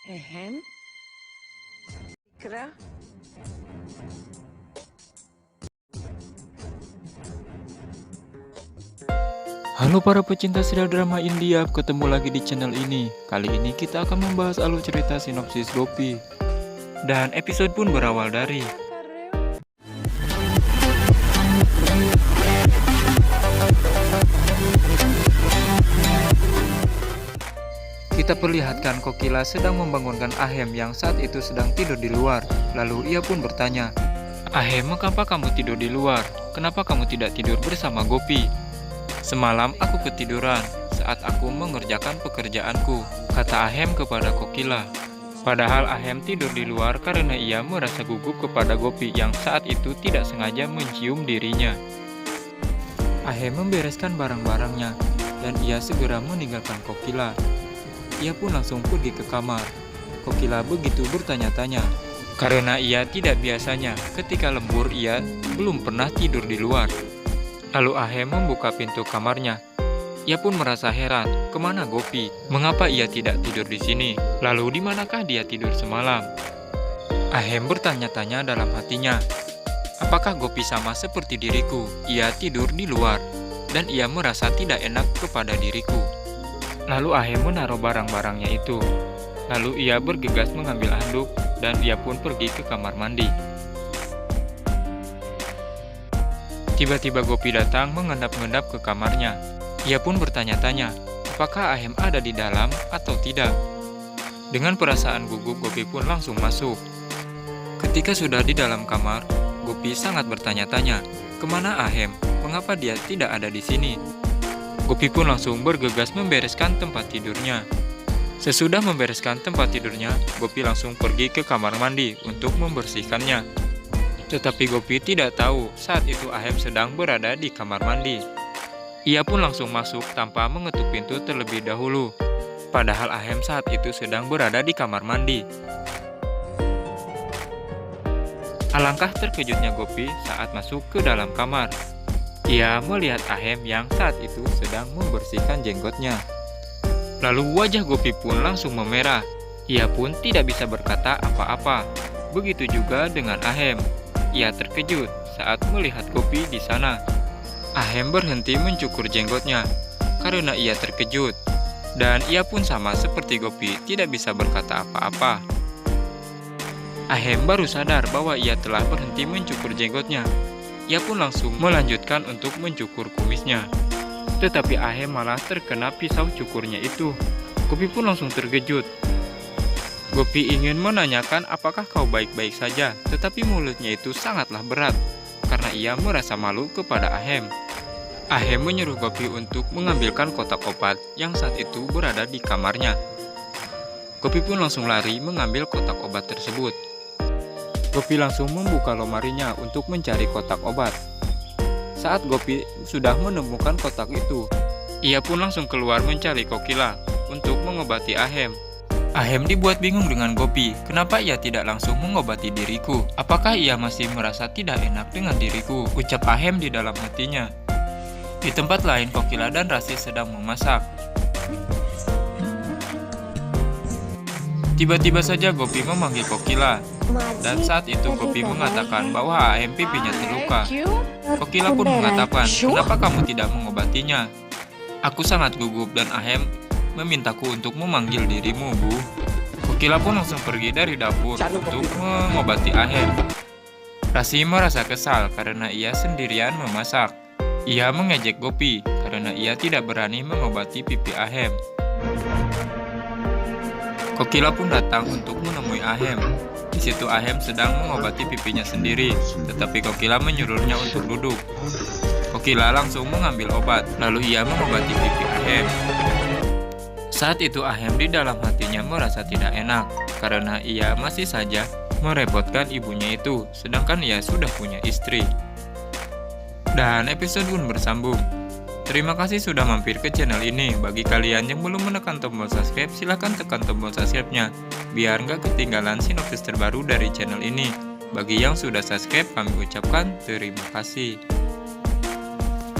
Ehem. Ikra. Halo para pecinta serial drama India, ketemu lagi di channel ini. Kali ini kita akan membahas alur cerita sinopsis Gopi. Dan episode pun berawal dari kita perlihatkan Kokila sedang membangunkan Ahem yang saat itu sedang tidur di luar. Lalu ia pun bertanya, "Ahem, mengapa kamu tidur di luar? Kenapa kamu tidak tidur bersama Gopi?" "Semalam aku ketiduran saat aku mengerjakan pekerjaanku," kata Ahem kepada Kokila. Padahal Ahem tidur di luar karena ia merasa gugup kepada Gopi yang saat itu tidak sengaja mencium dirinya. Ahem membereskan barang-barangnya dan ia segera meninggalkan Kokila. Ia pun langsung pergi ke kamar. Kokila begitu bertanya-tanya, karena ia tidak biasanya ketika lembur ia belum pernah tidur di luar. Lalu Ahem membuka pintu kamarnya. Ia pun merasa heran, kemana Gopi? Mengapa ia tidak tidur di sini? Lalu di manakah dia tidur semalam? Ahem bertanya-tanya dalam hatinya, apakah Gopi sama seperti diriku? Ia tidur di luar, dan ia merasa tidak enak kepada diriku. Lalu Ahem menaruh barang-barangnya itu. Lalu ia bergegas mengambil handuk, dan ia pun pergi ke kamar mandi. Tiba-tiba Gopi datang mengendap-endap ke kamarnya. Ia pun bertanya-tanya, apakah Ahem ada di dalam atau tidak. Dengan perasaan gugup, Gopi pun langsung masuk. Ketika sudah di dalam kamar, Gopi sangat bertanya-tanya, kemana Ahem? Mengapa dia tidak ada di sini? Gopi pun langsung bergegas membereskan tempat tidurnya. Sesudah membereskan tempat tidurnya, Gopi langsung pergi ke kamar mandi untuk membersihkannya. Tetapi Gopi tidak tahu saat itu Ahem sedang berada di kamar mandi. Ia pun langsung masuk tanpa mengetuk pintu terlebih dahulu. Padahal Ahem saat itu sedang berada di kamar mandi. Alangkah terkejutnya Gopi saat masuk ke dalam kamar. Ia melihat Ahem yang saat itu sedang membersihkan jenggotnya. Lalu wajah Gopi pun langsung memerah. Ia pun tidak bisa berkata apa-apa. Begitu juga dengan Ahem. Ia terkejut saat melihat Gopi di sana. Ahem berhenti mencukur jenggotnya karena ia terkejut. Dan ia pun sama seperti Gopi tidak bisa berkata apa-apa. Ahem baru sadar bahwa ia telah berhenti mencukur jenggotnya. Ia pun langsung melanjutkan untuk mencukur kumisnya. Tetapi Ahem malah terkena pisau cukurnya itu. Gopi pun langsung terkejut. Gopi ingin menanyakan apakah kau baik-baik saja, tetapi mulutnya itu sangatlah berat, karena ia merasa malu kepada Ahem. Ahem menyuruh Gopi untuk mengambilkan kotak obat yang saat itu berada di kamarnya. Gopi pun langsung lari mengambil kotak obat tersebut. Gopi langsung membuka lemarinya untuk mencari kotak obat. Saat Gopi sudah menemukan kotak itu, ia pun langsung keluar mencari Kokila untuk mengobati Ahem. Ahem dibuat bingung dengan Gopi, kenapa ia tidak langsung mengobati diriku? Apakah ia masih merasa tidak enak dengan diriku? Ucap Ahem di dalam hatinya. Di tempat lain, Kokila dan Rasi sedang memasak. Tiba-tiba saja Gopi memanggil Kokila. Dan saat itu Gopi mengatakan bahwa Ahem pipinya terluka. Kokila pun mengatakan, kenapa kamu tidak mengobatinya? Aku sangat gugup dan Ahem memintaku untuk memanggil dirimu, Bu. Kokila pun langsung pergi dari dapur untuk mengobati Ahem. Rasi merasa kesal karena ia sendirian memasak. Ia mengejek Gopi karena ia tidak berani mengobati pipi Ahem. Kokila pun datang untuk menemui Ahem. Di situ Ahem sedang mengobati pipinya sendiri, tetapi Kokila menyuruhnya untuk duduk. Kokila langsung mengambil obat, lalu ia mengobati pipi Ahem. Saat itu Ahem di dalam hatinya merasa tidak enak, karena ia masih saja merepotkan ibunya itu, sedangkan ia sudah punya istri. Dan episode pun bersambung. Terima kasih sudah mampir ke channel ini. Bagi kalian yang belum menekan tombol subscribe, silahkan tekan tombol subscribe-nya, biar nggak ketinggalan sinopsis terbaru dari channel ini. Bagi yang sudah subscribe, kami ucapkan terima kasih.